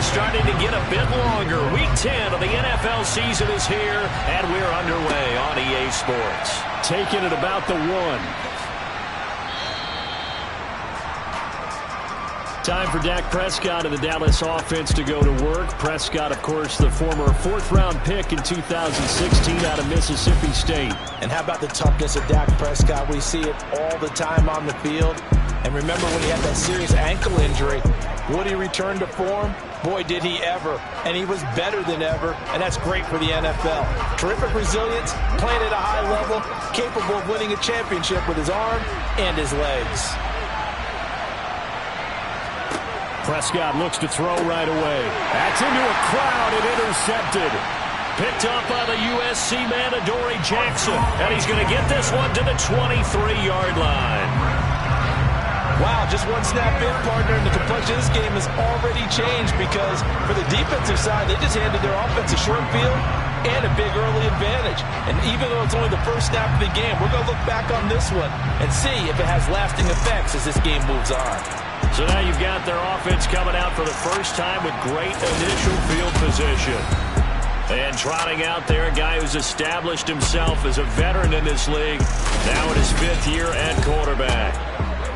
is starting to get a bit longer. Week 10 of the NFL season is here, and we're underway on EA Sports. Taking it about the 1. Time for Dak Prescott and the Dallas offense to go to work. Prescott, of course, the former 4th-round pick in 2016 out of Mississippi State. And how about the toughness of Dak Prescott? We see it all the time on the field. And remember when he had that serious ankle injury, would he return to form? Boy, did he ever. And he was better than ever, and that's great for the NFL. Terrific resilience, playing at a high level, capable of winning a championship with his arm and his legs. Prescott looks to throw right away. That's into a crowd and intercepted. Picked up by the USC man, Adoree Jackson. And he's going to get this one to the 23-yard line. Wow, just one snap in, partner, and the complexion of this game has already changed because for the defensive side, they just handed their offense a short field and a big early advantage. And even though it's only the first snap of the game, we're going to look back on this one and see if it has lasting effects as this game moves on. So now you've got their offense coming out for the first time with great initial field position. And trotting out there, a guy who's established himself as a veteran in this league, now in his 5th year at quarterback.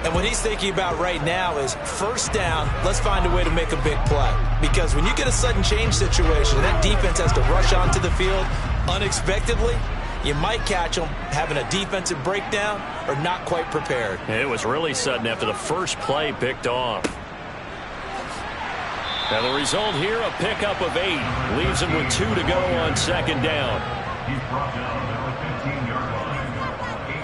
And what he's thinking about right now is first down, let's find a way to make a big play. Because when you get a sudden change situation, that defense has to rush onto the field unexpectedly. You might catch them having a defensive breakdown or not quite prepared. It was really sudden after the first play picked off. Now the result here, a pickup of 8. Leaves him with 2 to go on 2nd down. He's brought down at the 15-yard line.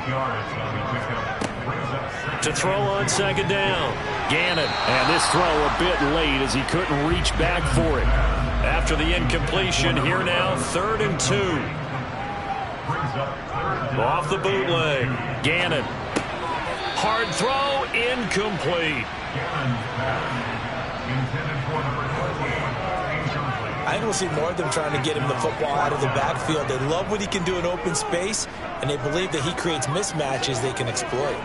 8 yards on the pickup. Brings up To throw on 2nd down. Gannon. And this throw a bit late as he couldn't reach back for it. After the incompletion, here now, 3rd and 2. Off the bootleg. Gannon. Hard throw, incomplete. I think we'll see more of them trying to get him the football out of the backfield. They love what he can do in open space, and they believe that he creates mismatches they can exploit.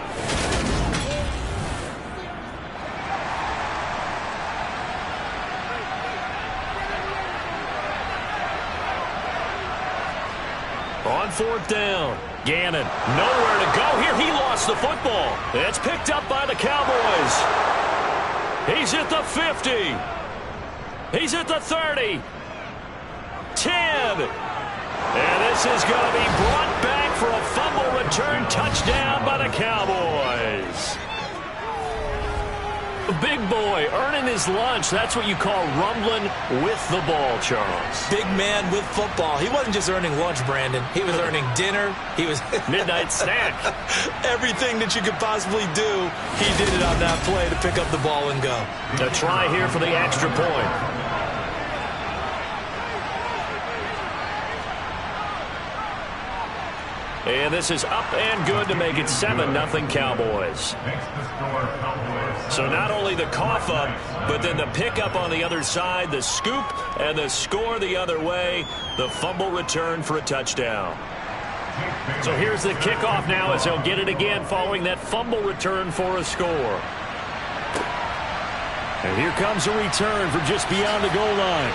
On 4th down, Gannon, nowhere to go here. He lost the football. It's picked up by the Cowboys. He's at the 50. He's at the 30. 10. And this is going to be brought back for a fumble return touchdown by the Cowboys. Big boy earning his lunch. That's what you call rumbling with the ball, Charles. Big man with football. He wasn't just earning lunch, Brandon. He was earning dinner. He was midnight snack. Everything that you could possibly do, he did it on that play to pick up the ball and go. A try here for the extra point. And this is up and good to make it 7-0 Cowboys. So not only the cough up, but then the pickup on the other side, the scoop, and the score the other way, the fumble return for a touchdown. So here's the kickoff now as he'll get it again following that fumble return for a score. And here comes a return from just beyond the goal line.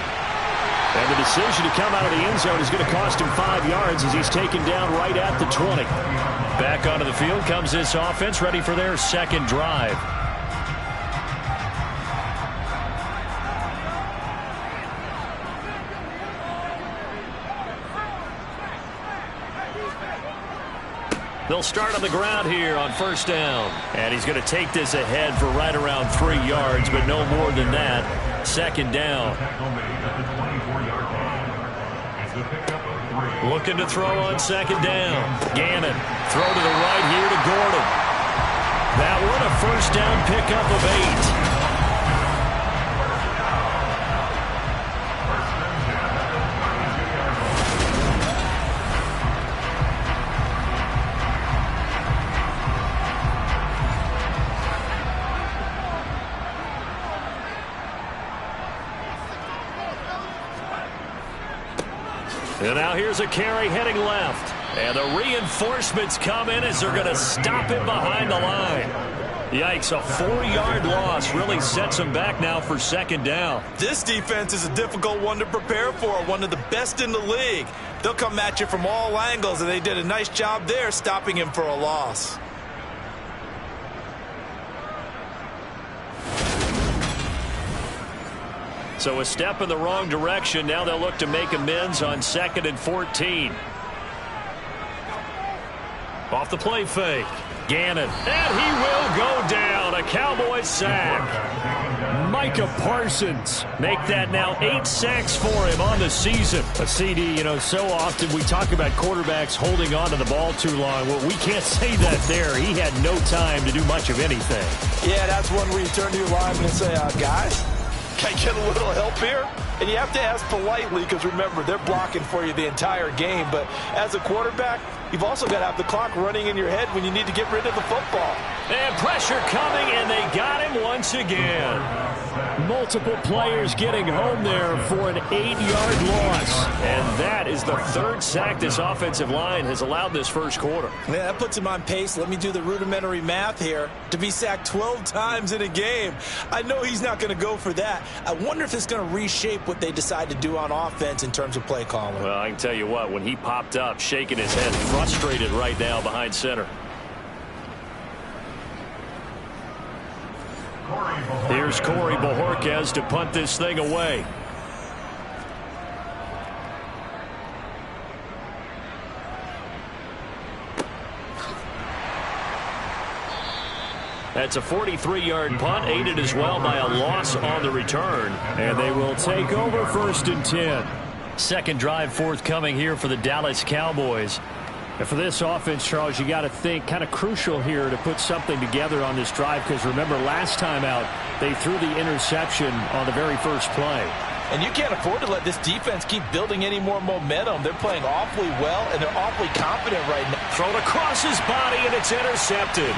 And the decision to come out of the end zone is going to cost him 5 yards as he's taken down right at the 20. Back onto the field comes this offense, ready for their 2nd drive. They'll start on the ground here on 1st down. And he's going to take this ahead for right around 3 yards, but no more than that. 2nd down. Looking to throw on 2nd down. Gannon. Throw to the right here to Gordon. That one a 1st down pickup of 8. And now here's a carry heading left. And the reinforcements come in as they're going to stop him behind the line. Yikes, a 4-yard loss really sets them back now for second down. This defense is a difficult one to prepare for, one of the best in the league. They'll come at you from all angles, and they did a nice job there stopping him for a loss. So a step in the wrong direction. Now they'll look to make amends on 2nd and 14. Off the play fake. Gannon. And he will go down. A Cowboys sack. Micah Parsons. Make that now 8 sacks for him on the season. A CD, you know, so often we talk about quarterbacks holding on to the ball too long. Well, we can't say that there. He had no time to do much of anything. Yeah, that's one where you turn to your lineman and say, guys, can I get a little help here? And you have to ask politely because, remember, they're blocking for you the entire game. But as a quarterback, you've also got to have the clock running in your head when you need to get rid of the football. And pressure coming, and they got him once again. Multiple players getting home there for an 8-yard loss. And that is the 3rd sack this offensive line has allowed this first quarter. Yeah, that puts him on pace. Let me do the rudimentary math here. To be sacked 12 times in a game. I know he's not going to go for that. I wonder if it's going to reshape what they decide to do on offense in terms of play calling. Well, I can tell you what, when he popped up, shaking his head, frustrated right now behind center. Here's Corey Bojorquez to punt this thing away. That's a 43-yard punt, aided as well by a loss on the return. And they will take over 1st and 10. Second drive forthcoming here for the Dallas Cowboys. And for this offense, Charles, you got to think kind of crucial here to put something together on this drive, because remember last time out they threw the interception on the very first play. And you can't afford to let this defense keep building any more momentum. They're playing awfully well, and they're awfully confident right now. Thrown across his body, and it's intercepted.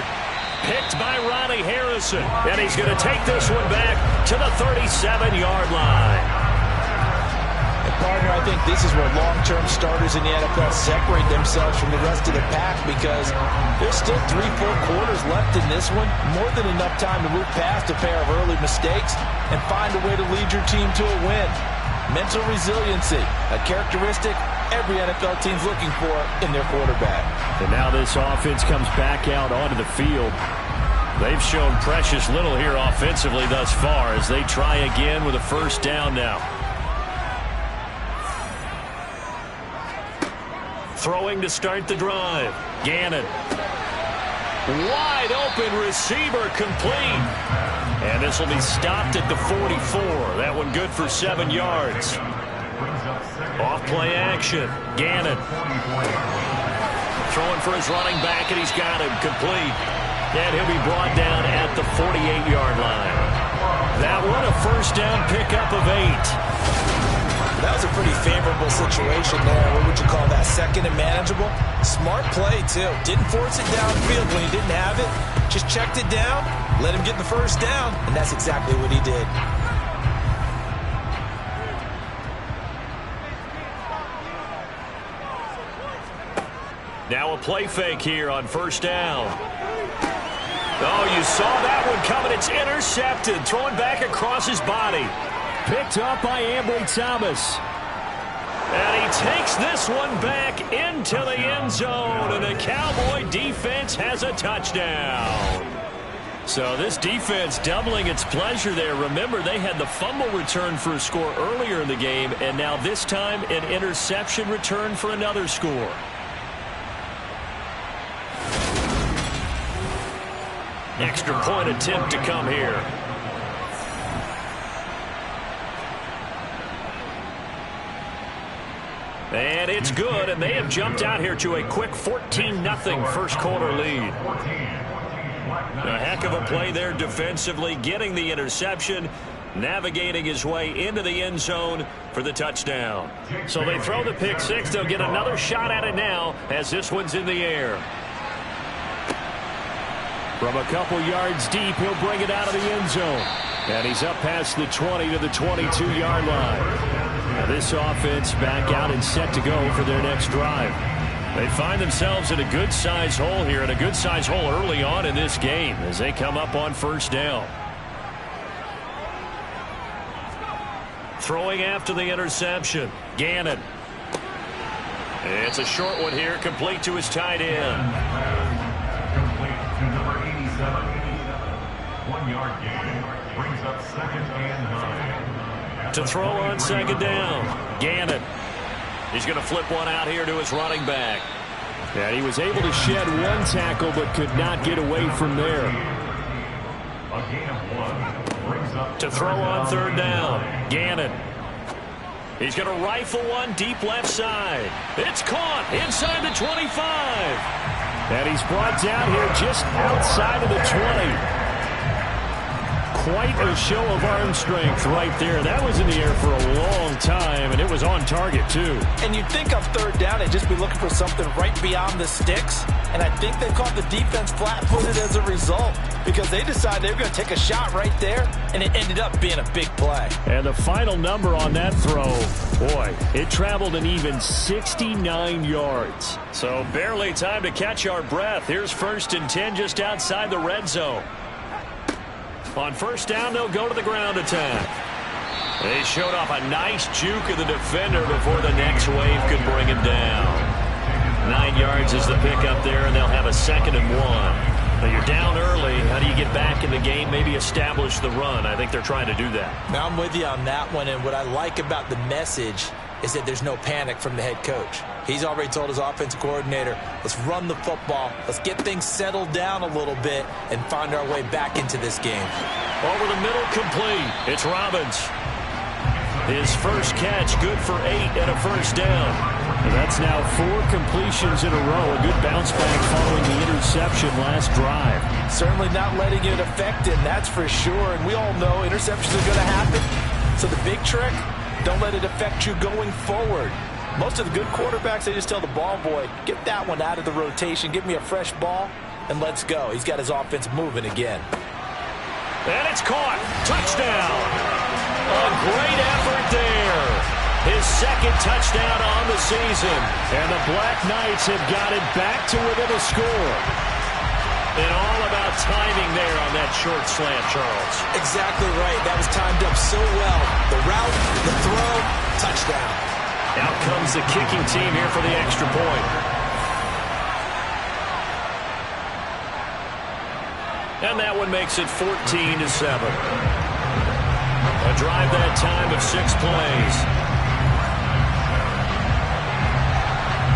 Picked by Ronnie Harrison. And he's going to take this one back to the 37-yard line. And partner, I think this is where long-term starters in the NFL separate themselves from the rest of the pack, because there's still 3 full quarters left in this one. More than enough time to move past a pair of early mistakes and find a way to lead your team to a win. Mental resiliency, a characteristic every NFL team's looking for in their quarterback. And now this offense comes back out onto the field. They've shown precious little here offensively thus far as they try again with a first down now. Throwing to start the drive. Gannon. Wide open receiver, complete. And this will be stopped at the 44. That one good for 7 yards. Off play action. Gannon. Throwing for his running back, and he's got him complete. And he'll be brought down at the 48-yard line. That one a first down pickup of 8. That was a pretty favorable situation there. What would you call that? Second and manageable? Smart play, too. Didn't force it downfield when he didn't have it. Just checked it down, let him get the first down, and that's exactly what he did. Now a play fake here on first down. Oh, you saw that one coming. It's intercepted. Throwing back across his body. Picked up by Ambry Thomas. And he takes this one back into the end zone. And the Cowboy defense has a touchdown. So this defense doubling its pleasure there. Remember, they had the fumble return for a score earlier in the game. And now this time an interception return for another score. Extra point attempt to come here. And it's good, and they have jumped out here to a quick 14-0 first quarter lead. A heck of a play there defensively, getting the interception, navigating his way into the end zone for the touchdown. So they throw the pick six. They'll get another shot at it now as this one's in the air. From a couple yards deep, he'll bring it out of the end zone. And he's up past the 20 to the 22-yard line. Now this offense back out and set to go for their next drive. They find themselves in a good-sized hole here, and a good-sized hole early on in this game as they come up on first down. Throwing after the interception, Gannon. It's a short one here, complete to his tight end. Complete to number 87. 1 yard gain. Brings up 2nd and 9. To throw on second down, Gannon. He's going to flip one out here to his running back. And he was able to shed one tackle but could not get away from there. A gain of 1. Brings up To throw on third down, Gannon. He's going to rifle one deep left side. It's caught inside the 25. And he's brought down here just outside of the 20. Quite a show of arm strength right there. That was in the air for a long time, and it was on target, too. And you'd think on third down they'd just be looking for something right beyond the sticks. And I think they caught the defense flat-footed as a result because they decided they were going to take a shot right there, and it ended up being a big play. And the final number on that throw, boy, it traveled an even 69 yards. So barely time to catch our breath. Here's 1st and 10 just outside the red zone. On first down, they'll go to the ground attack. They showed off a nice juke of the defender before the next wave could bring him down. 9 yards is the pickup there, and they'll have a 2nd and 1. Now you're down early. How do you get back in the game, maybe establish the run? I think they're trying to do that. Now I'm with you on that one, and what I like about the message is that there's no panic from the head coach. He's already told his offensive coordinator, let's run the football, let's get things settled down a little bit and find our way back into this game. Over the middle, complete. It's Robbins. His first catch, good for 8 and a first down. And that's now 4 completions in a row. A good bounce back following the interception last drive. Certainly not letting it affect him, that's for sure. And we all know interceptions are going to happen. So the big trick, don't let it affect you going forward. Most of the good quarterbacks, they just tell the ball boy, get that one out of the rotation, give me a fresh ball, and let's go. He's got his offense moving again. And it's caught. Touchdown. A great effort there. His 2nd touchdown on the season. And the BlackKnights have got it back to within a score. And all about timing there on that short slant, Charles. Exactly right. That was timed up so well. The route, the throw, touchdown. Out comes the kicking team here for the extra point. And that one makes it 14-7. A drive that time of 6 plays.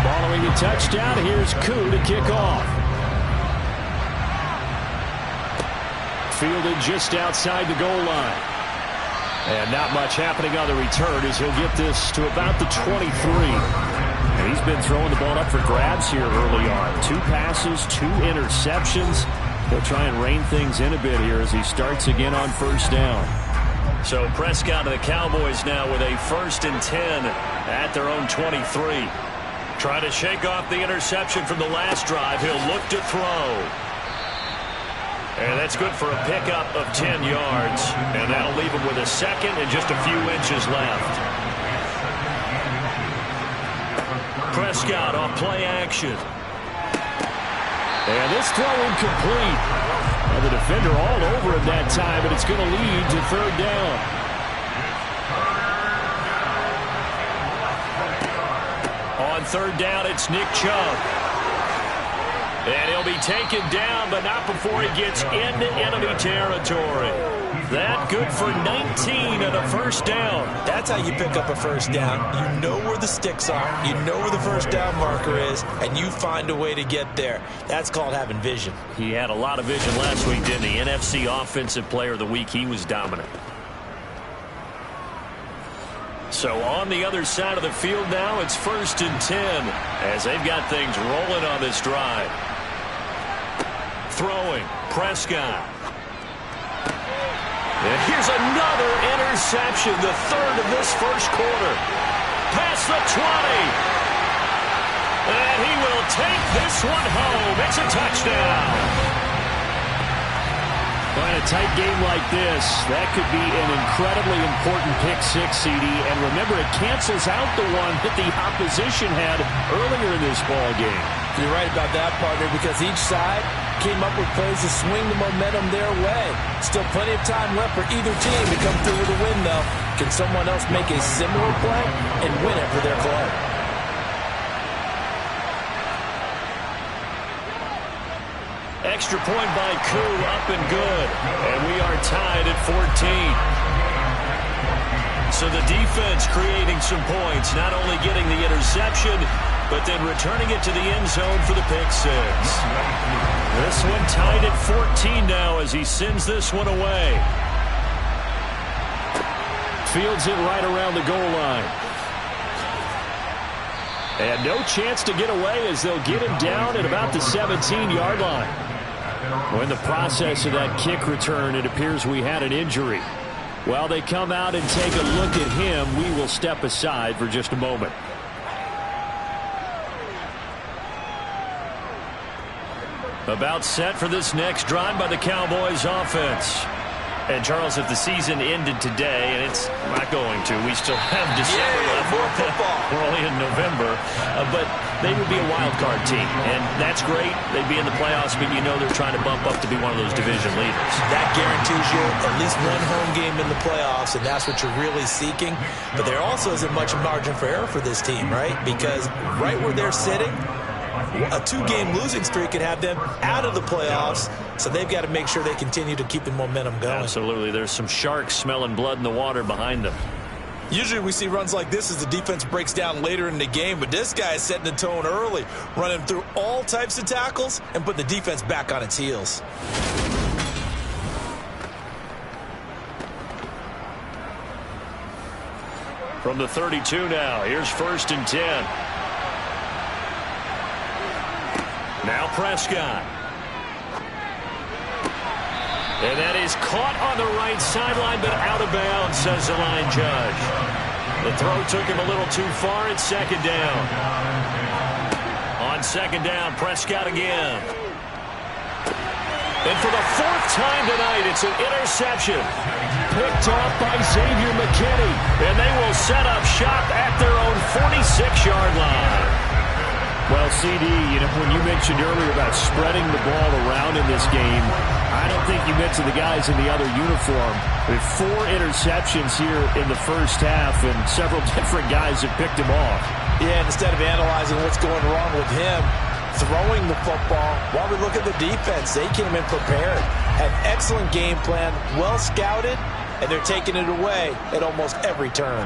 Following the touchdown, here's Koo to kick off. Fielded just outside the goal line. And not much happening on the return as he'll get this to about the 23. And he's been throwing the ball up for grabs here early on. 2 passes, 2 interceptions. He'll try and rein things in a bit here as he starts again on first down. So Prescott and the Cowboys now with a 1st and 10 at their own 23. Trying to shake off the interception from the last drive. He'll look to throw. And that's good for a pickup of 10 yards. And that'll leave him with a 2nd and just a few inches left. Prescott off play action. And this throw incomplete. Well, the defender all over him that time, but it's going to lead to third down. On third down, it's Nick Chubb. And he'll be taken down, but not before he gets into enemy territory. That good for 19 and a first down. That's how you pick up a first down. You know where the sticks are. You know where the first down marker is, and you find a way to get there. That's called having vision. He had a lot of vision last week, didn't he? NFC Offensive Player of the Week. He was dominant. So on the other side of the field now, it's 1st and 10 as they've got things rolling on this drive. Throwing, Prescott. And here's another interception, the 3rd of this first quarter. Past the 20. And he will take this one home. It's a touchdown. Well, in a tight game like this, that could be an incredibly important pick six, CD. And remember, it cancels out the one that the opposition had earlier in this ball game. You're right about that, partner, because each side came up with plays to swing the momentum their way. Still plenty of time left for either team to come through with a win, though. Can someone else make a similar play and win it for their club? Extra point by Koo, up and good. And we are tied at 14. So the defense creating some points, not only getting the interception, but then returning it to the end zone for the pick six. This one tied at 14 now as he sends this one away. Fields it right around the goal line. And no chance to get away as they'll get him down at about the 17-yard line. Well, in the process of that kick return, it appears we had an injury. While they come out and take a look at him, we will step aside for just a moment. About set for this next drive by the Cowboys offense. And, Charles, if the season ended today, and it's not going to, we still have December left. More football. We're only in November. But they would be a wild card team, and that's great. They'd be in the playoffs, but you know they're trying to bump up to be one of those division leaders. That guarantees you at least one home game in the playoffs, and that's what you're really seeking. But there also isn't much margin for error for this team, right? Because right where they're sitting, a two-game losing streak could have them out of the playoffs, so they've got to make sure they continue to keep the momentum going. Absolutely. There's some sharks smelling blood in the water behind them. Usually we see runs like this as the defense breaks down later in the game, but this guy is setting the tone early, running through all types of tackles and putting the defense back on its heels. From the 32 now, here's 1st and 10. Now Prescott. And that is caught on the right sideline, but out of bounds, says the line judge. The throw took him a little too far. It's 2nd down. On 2nd down, Prescott again. And for the 4th time tonight, it's an interception. Picked off by Xavier McKinney. And they will set up shop at their own 46-yard line. Well, CD, when you mentioned earlier about spreading the ball around in this game, I don't think you mentioned the guys in the other uniform. With 4 interceptions here in the first half, and several different guys have picked him off. Yeah, instead of analyzing what's going wrong with him, throwing the football, while we look at the defense, they came in prepared, had excellent game plan, well scouted, and they're taking it away at almost every turn.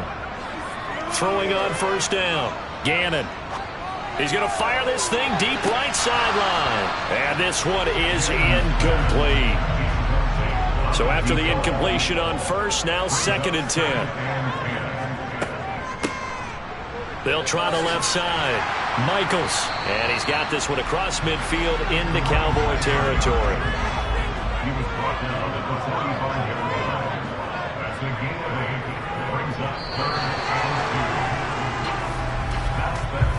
Throwing on 1st down, Gannon. He's going to fire this thing deep right sideline. And this one is incomplete. So after the incompletion on 1st, now 2nd and 10. They'll try the left side. Michaels. And he's got this one across midfield into Cowboy territory. He was brought down at the 45-yard line. That's the game of the brings up 3rd and 2.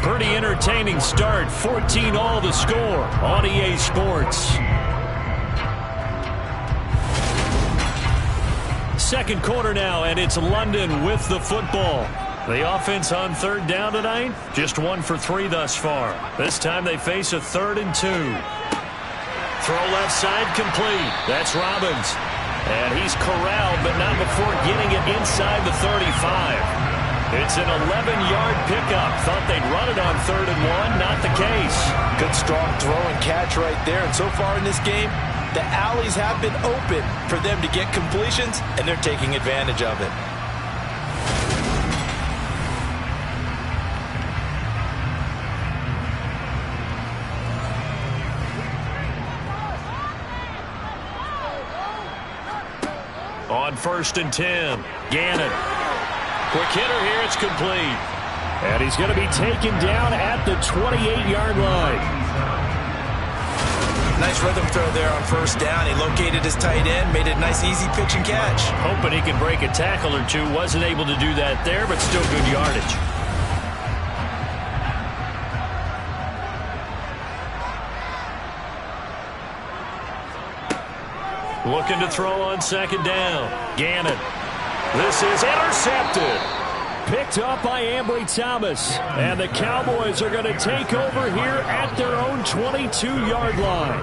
Pretty entertaining start. 14-all the score on EA Sports. 2nd quarter now, and it's London with the football. The offense on 3rd down tonight, just 1 for 3 thus far. This time they face a 3rd and 2. Throw left side complete. That's Robbins. And he's corralled, but not before getting it inside the 35. It's an 11-yard pickup. Thought they'd run it on 3rd and 1. Not the case. Good, strong throw and catch right there. And so far in this game, the alleys have been open for them to get completions, and they're taking advantage of it. On 1st and 10, Gannon. Quick hitter here, it's complete. And he's going to be taken down at the 28-yard line. Nice rhythm throw there on 1st down. He located his tight end, made it a nice, easy pitch and catch. Hoping he can break a tackle or two. Wasn't able to do that there, but still good yardage. Looking to throw on second down. Gannon. This is intercepted. Picked up by Ambry Thomas. And the Cowboys are going to take over here at their own 22-yard line.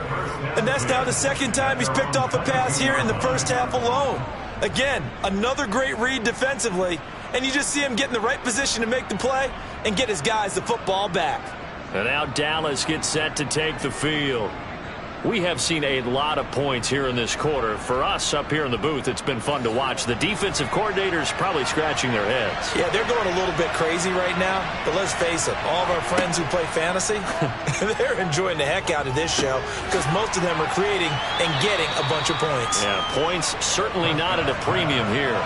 And that's now the second time he's picked off a pass here in the first half alone. Again, another great read defensively. And you just see him get in the right position to make the play and get his guys the football back. And now Dallas gets set to take the field. We have seen a lot of points here in this quarter. For us up here in the booth, it's been fun to watch. The defensive coordinators probably scratching their heads. Yeah, they're going a little bit crazy right now. But let's face it, all of our friends who play fantasy, they're enjoying the heck out of this show because most of them are creating and getting a bunch of points. Yeah, points certainly not at a premium here.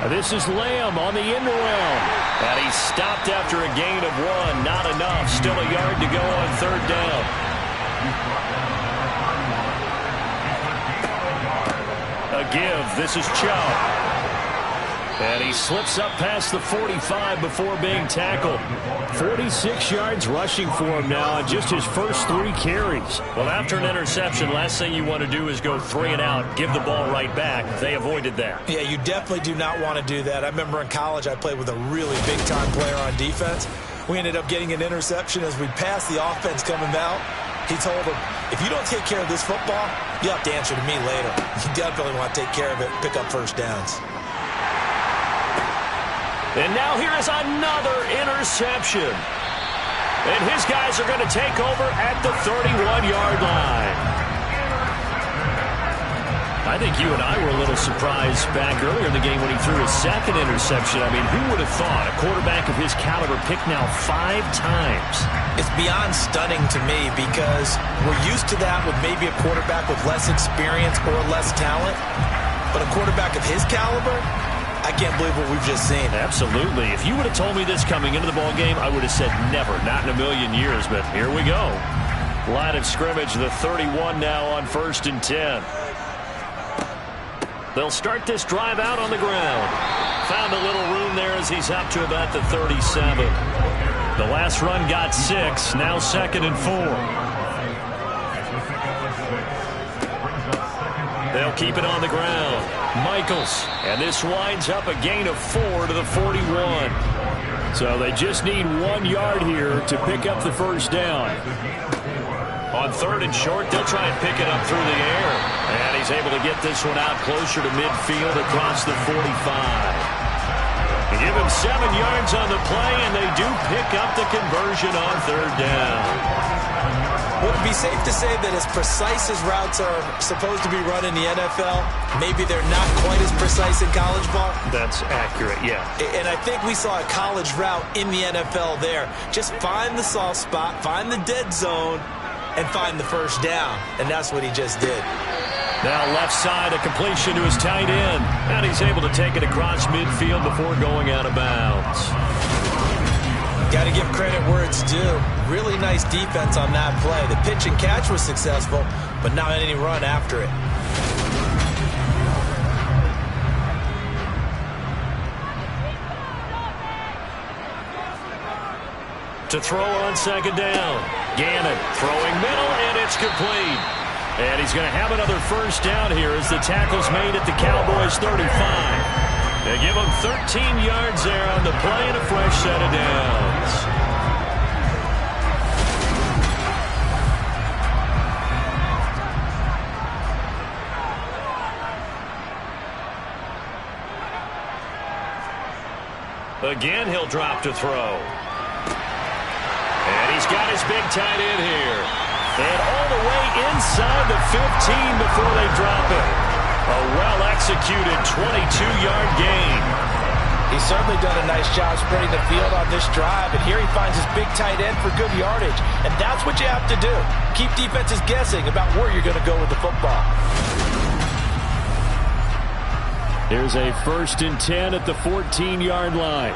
This is Lamb on the end around. And he stopped after a gain of 1. Not enough. Still a yard to go on third down. A give. This is Chubb. And he slips up past the 45 before being tackled. 46 yards rushing for him now on just his first 3 carries. Well, after an interception, last thing you want to do is go 3 and out, give the ball right back. They avoided that. Yeah, you definitely do not want to do that. I remember in college I played with a really big-time player on defense. We ended up getting an interception as we passed the offense coming out. He told him, if you don't take care of this football, you'll have to answer to me later. You definitely want to take care of it, pick up first downs. And now here is another interception. And his guys are going to take over at the 31-yard line. I think you and I were a little surprised back earlier in the game when he threw his second interception. I mean, who would have thought a quarterback of his caliber picked now 5 times? It's beyond stunning to me because we're used to that with maybe a quarterback with less experience or less talent. But a quarterback of his caliber, I can't believe what we've just seen. Absolutely. If you would have told me this coming into the ball game, I would have said never, not in a million years. But here we go. Line of scrimmage, the 31 now on 1st and 10. They'll start this drive out on the ground. Found a little room there as he's up to about the 37. The last run got 6. Now 2nd and 4. They'll keep it on the ground. Michaels. And this winds up a gain of 4 to the 41. So they just need 1 yard here to pick up the first down. On 3rd and short, they'll try and pick it up through the air. And he's able to get this one out closer to midfield across the 45. They give him 7 yards on the play, and they do pick up the conversion on 3rd down. Would it be safe to say that as precise as routes are supposed to be run in the NFL, maybe they're not quite as precise in college ball? That's accurate, yeah. And I think we saw a college route in the NFL there. Just find the soft spot, find the dead zone, and find the first down. And that's what he just did. Now left side, a completion to his tight end. And he's able to take it across midfield before going out of bounds. Got to give credit where it's due. Really nice defense on that play. The pitch and catch was successful, but not any run after it. To throw on 2nd down. Gannon throwing middle, and it's complete. And he's going to have another first down here as the tackle's made at the Cowboys 35. They give him 13 yards there on the play and a fresh set of downs. Again, he'll drop to throw. And he's got his big tight end here. And all the way inside the 15 before they drop it. A well-executed 22-yard gain. He's certainly done a nice job spreading the field on this drive, and here he finds his big tight end for good yardage. And that's what you have to do. Keep defenses guessing about where you're going to go with the football. Here's a 1st and 10 at the 14-yard line.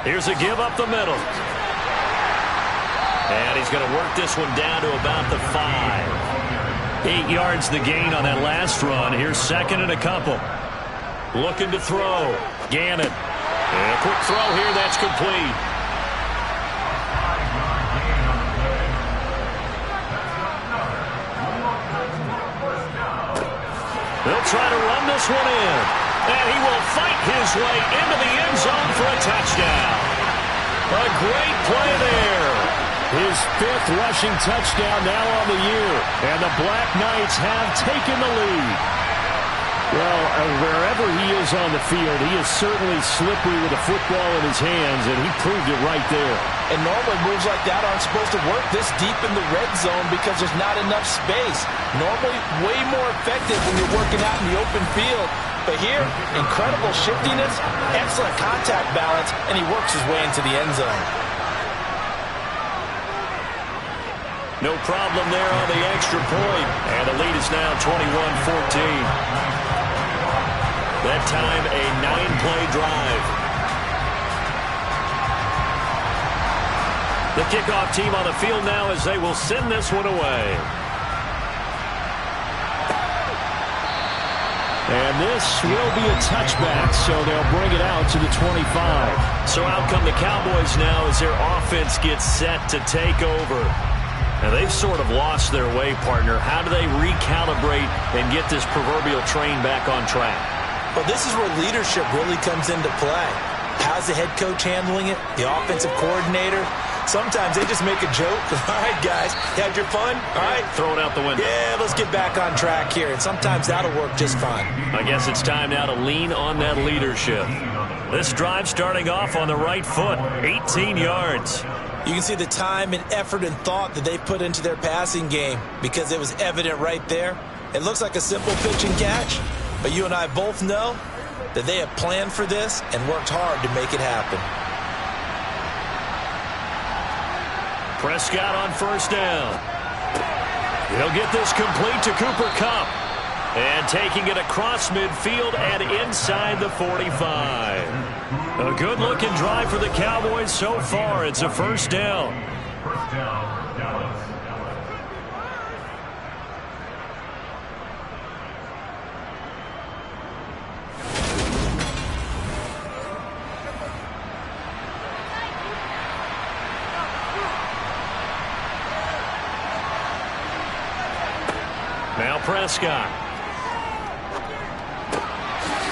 Here's a give up the middle. And he's going to work this one down to about the 5. 8 yards the gain on that last run. Here's 2nd and a couple. looking to throw. Gannon. And a quick throw here, that's complete. They'll try to run this one in. And he will fight his way into the end zone for a touchdown. A great play there. His 5th rushing touchdown now on the year. And the Black Knights have taken the lead. Well, wherever he is on the field, he is certainly slippery with a football in his hands, and he proved it right there. And normally moves like that aren't supposed to work this deep in the red zone because there's not enough space. Normally way more effective when you're working out in the open field. But here, incredible shiftiness, excellent contact balance, and he works his way into the end zone. No problem there on the extra point. And the lead is now 21-14. That time, a 9-play drive. The kickoff team on the field now as they will send this one away. And this will be a touchback, so they'll bring it out to the 25. So out come the Cowboys now as their offense gets set to take over. Now they've sort of lost their way, partner. How do they recalibrate and get this proverbial train back on track? Well, this is where leadership really comes into play. How's the head coach handling it? The offensive coordinator? Sometimes they just make a joke. All right, guys, you had your fun? All right. Throw it out the window. Yeah, let's get back on track here. And sometimes that'll work just fine. I guess it's time now to lean on that leadership. This drive starting off on the right foot, 18 yards. You can see the time and effort and thought that they put into their passing game because it was evident right there. It looks like a simple pitch and catch, but you and I both know that they have planned for this and worked hard to make it happen. Prescott on first down. He'll get this complete to Cooper Kupp. And taking it across midfield and inside the 45. A good-looking drive for the Cowboys so far. It's a first down. First down, Dallas. Now Prescott.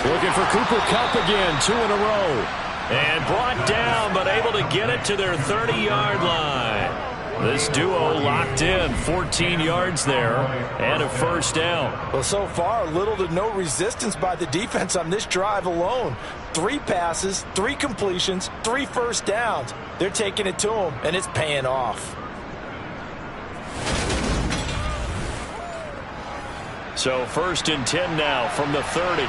Looking for Cooper Kupp again, 2 in a row. And brought down, but able to get it to their 30-yard line. This duo locked in, 14 yards there, and a first down. Well, so far, little to no resistance by the defense on this drive alone. 3 passes, 3 completions, 3 first downs. They're taking it to them, and it's paying off. So 1st and 10 now from the 30.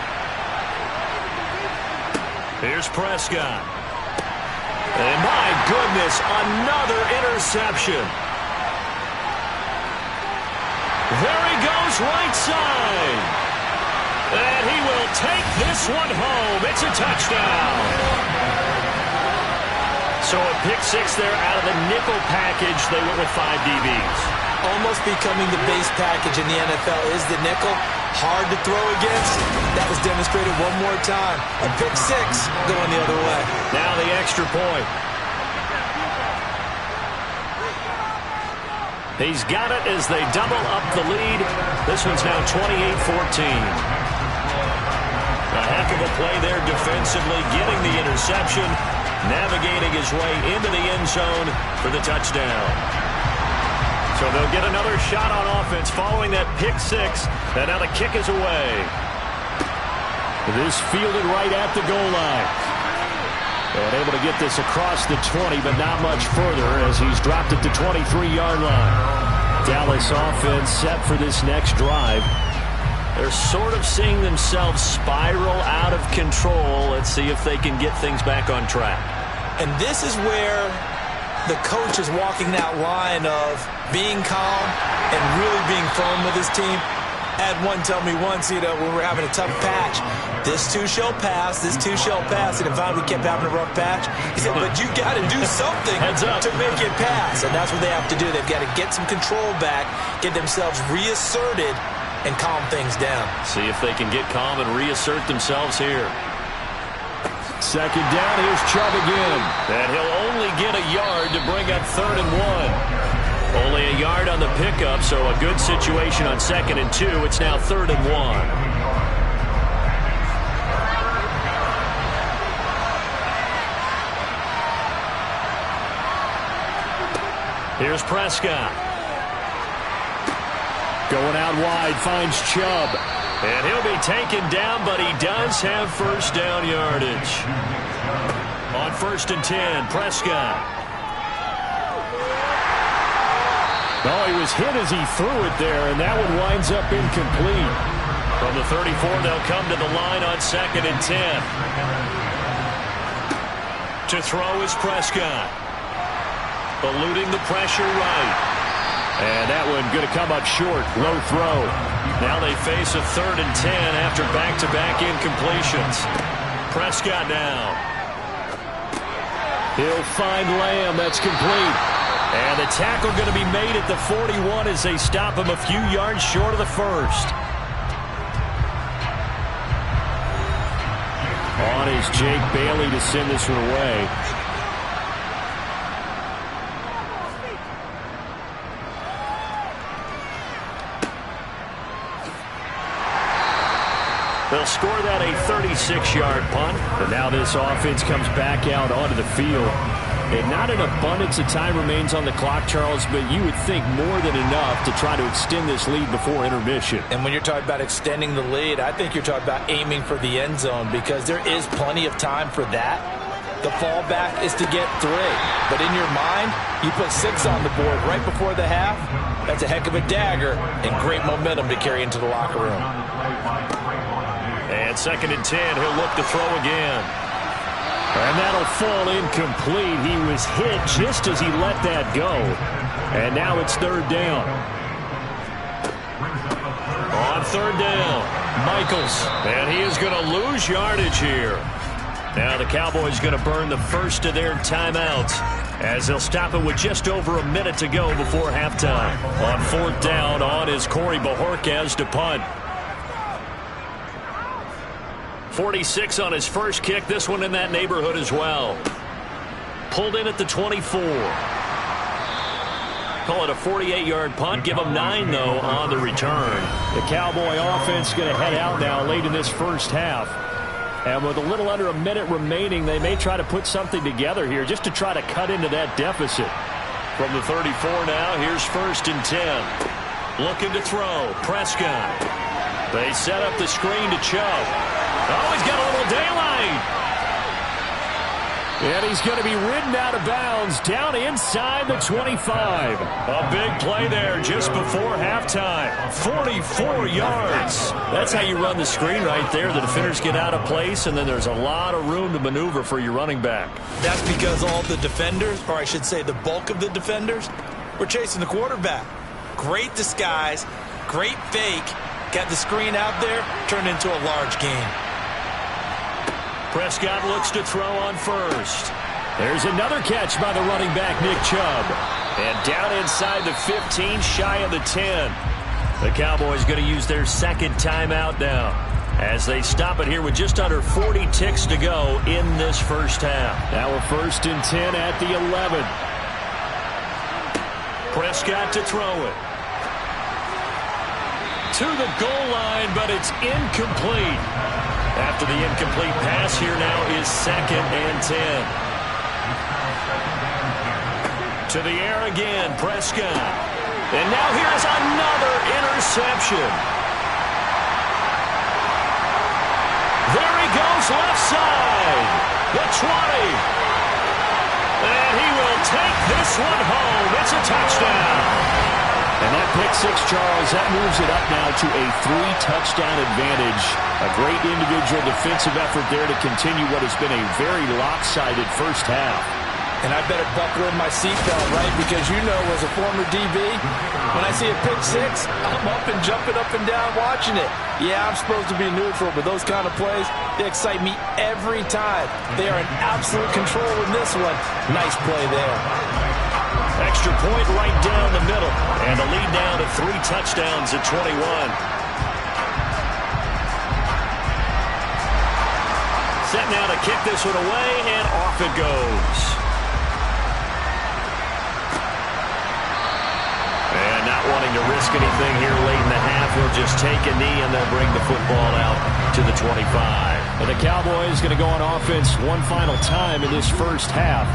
Here's Prescott. And my goodness, another interception. There he goes right side. And he will take this one home. It's a touchdown. So a pick 6 there out of the nickel package. They went with 5 DBs. Almost becoming the base package in the NFL is the nickel. Hard to throw against. That was demonstrated one more time. A pick 6 going the other way. Now the extra point. He's got it as they double up the lead. This one's now 28-14. A heck of a play there defensively, getting the interception, navigating his way into the end zone for the touchdown. So they'll get another shot on offense following that pick 6. And now the kick is away. This fielded right at the goal line. And able to get this across the 20, but not much further as he's dropped it to 23-yard line. Dallas offense set for this next drive. They're sort of seeing themselves spiral out of control. Let's see if they can get things back on track. And this is where the coach is walking that line of being calm and really being firm with his team. Had one tell me once, when we're having a tough patch, this too shall pass, this too shall pass. And finally we kept having a rough patch. He said, but you got to do something to make it pass. And that's what they have to do. They've got to get some control back, get themselves reasserted, and calm things down. See if they can get calm and reassert themselves here. Second down, here's Chubb again. And he'll only get a yard to bring up 3rd and 1. Only a yard on the pickup, so a good situation on 2nd and 2. It's now 3rd and 1. Here's Prescott. Going out wide, finds Chubb. And he'll be taken down, but he does have first down yardage. On 1st and 10, Prescott. Oh, he was hit as he threw it there, and that one winds up incomplete. From the 34, they'll come to the line on 2nd and 10. To throw is Prescott. Eluding the pressure right. And that one going to come up short. Low throw. Now they face a 3rd and 10 after back-to-back incompletions. Prescott now. He'll find Lamb. That's complete. And the tackle going to be made at the 41 as they stop him a few yards short of the first. On is Jake Bailey to send this one away. They'll score that a 36-yard punt. But now this offense comes back out onto the field. And not an abundance of time remains on the clock, Charles, but you would think more than enough to try to extend this lead before intermission. And when you're talking about extending the lead, I think you're talking about aiming for the end zone because there is plenty of time for that. The fallback is to get 3. But in your mind, you put 6 on the board right before the half. That's a heck of a dagger and great momentum to carry into the locker room. And 2nd and 10, he'll look to throw again. And that'll fall incomplete. He was hit just as he let that go. And now it's 3rd down. On 3rd down, Michaels. And he is going to lose yardage here. Now the Cowboys going to burn the first of their timeouts as they'll stop it with just over a minute to go before halftime. On 4th down, on is Corey Bojorquez to punt. 46 on his first kick. This one in that neighborhood as well. Pulled in at the 24. Call it a 48-yard punt. Give them 9, though, on the return. The Cowboy offense going to head out now late in this first half. And with a little under a minute remaining, they may try to put something together here just to try to cut into that deficit. From the 34 now, here's 1st and 10. Looking to throw. Prescott. They set up the screen to Chubb. Oh, he's got a little daylight. And he's going to be ridden out of bounds down inside the 25. A big play there just before halftime. 44 yards. That's how you run the screen right there. The defenders get out of place, and then there's a lot of room to maneuver for your running back. That's because all the defenders, or I should say the bulk of the defenders, were chasing the quarterback. Great disguise, great fake. Got the screen out there, turned into a large gain. Prescott looks to throw on 1st. There's another catch by the running back, Nick Chubb. And down inside the 15, shy of the 10. The Cowboys going to use their 2nd timeout now as they stop it here with just under 40 ticks to go in this first half. Now a 1st and 10 at the 11. Prescott to throw it. To the goal line, but it's incomplete. After the incomplete pass, here now is 2nd and 10. To the air again, Prescott. And now here's another interception. There he goes, left side. The 20. And he will take this one home. It's a touchdown. And that pick 6, Charles, that moves it up now to a 3-touchdown advantage. A great individual defensive effort there to continue what has been a very lopsided first half. And I better buckle in my seatbelt, right? Because you know, as a former DB, when I see a pick 6, I'm up and jumping up and down watching it. Yeah, I'm supposed to be neutral, but those kind of plays, they excite me every time. They are in absolute control in this one. Nice play there. Extra point right down the middle. And the lead down to 3 touchdowns at 21. set now to kick this one away, and off it goes. And not wanting to risk anything here late in the half, he'll just take a knee, and they'll bring the football out to the 25. And the Cowboys going to go on offense one final time in this first half.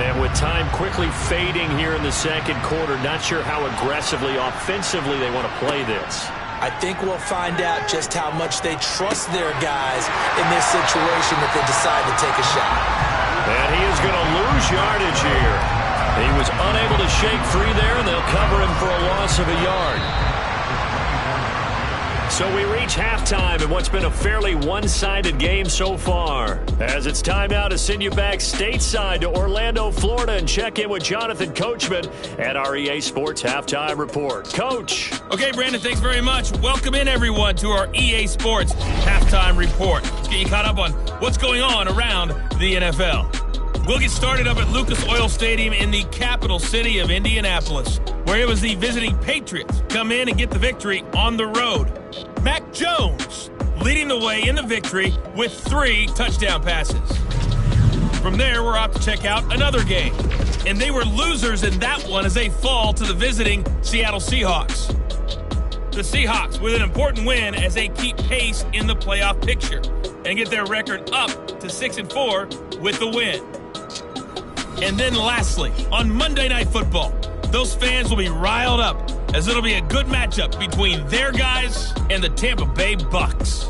And with time quickly fading here in the second quarter, not sure how aggressively, offensively they want to play this. I think we'll find out just how much they trust their guys in this situation if they decide to take a shot. And he is going to lose yardage here. He was unable to shake free there, and they'll cover him for a loss of a yard. So we reach halftime in what's been a fairly one-sided game so far. As it's time now to send you back stateside to Orlando, Florida, and check in with Jonathan Coachman at our EA Sports Halftime Report. Coach. Okay, Brandon, thanks very much. Welcome in, everyone, to our EA Sports Halftime Report. Let's get you caught up on what's going on around the NFL. We'll get started up at Lucas Oil Stadium in the capital city of Indianapolis, where it was the visiting Patriots come in and get the victory on the road. Mac Jones leading the way in the victory with 3 touchdown passes. From there, we're off to check out another game. And they were losers in that one as they fall to the visiting Seattle Seahawks. The Seahawks with an important win as they keep pace in the playoff picture and get their record up to 6-4 with the win. And then lastly, on Monday Night Football, those fans will be riled up as it'll be a good matchup between their guys and the Tampa Bay Bucks.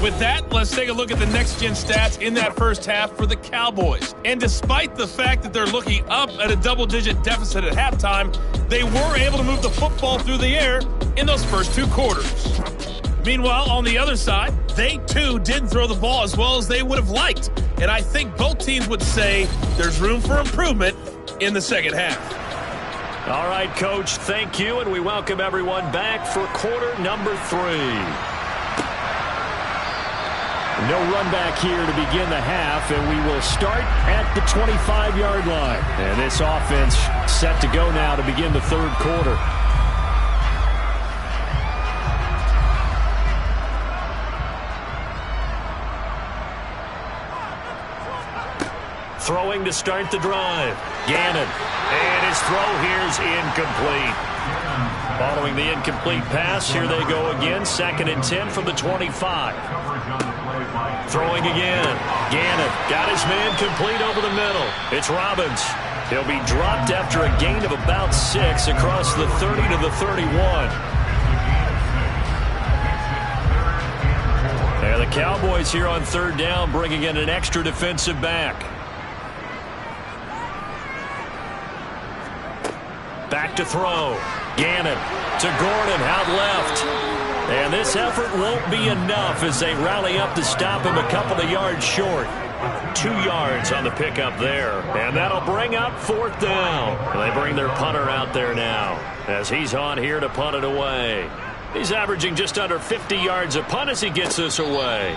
With that, let's take a look at the next-gen stats in that first half for the Cowboys. And despite the fact that they're looking up at a double-digit deficit at halftime, they were able to move the football through the air in those first 2 quarters. Meanwhile, on the other side, they too didn't throw the ball as well as they would have liked. And I think both teams would say there's room for improvement in the second half. All right, Coach, thank you, and we welcome everyone back for quarter number 3. No run back here to begin the half, and we will start at the 25-yard line. And this offense set to go now to begin the third quarter. Throwing to start the drive. Gannon. And his throw here's incomplete. Following the incomplete pass, here they go again. 2nd and 10 from the 25. Throwing again. Gannon got his man complete over the middle. It's Robbins. He'll be dropped after a gain of about 6 across the 30 to the 31. And the Cowboys here on 3rd down bringing in an extra defensive back. Back to throw. Gannon to Gordon out left. And this effort won't be enough as they rally up to stop him a couple of yards short. 2 yards on the pickup there. And that'll bring up 4th down. And they bring their punter out there now as he's on here to punt it away. He's averaging just under 50 yards a punt as he gets this away.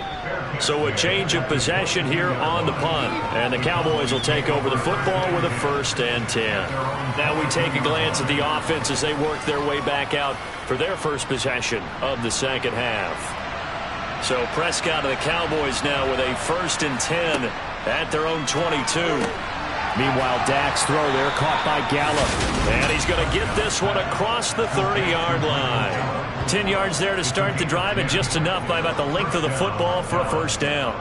So a change of possession here on the punt. And the Cowboys will take over the football with a 1st and 10. Now we take a glance at the offense as they work their way back out for their first possession of the second half. So Prescott of the Cowboys now with a 1st and 10 at their own 22. Meanwhile, Dak's throw there caught by Gallup. And he's going to get this one across the 30-yard line. 10 yards there to start the drive, and just enough by about the length of the football for a 1st down.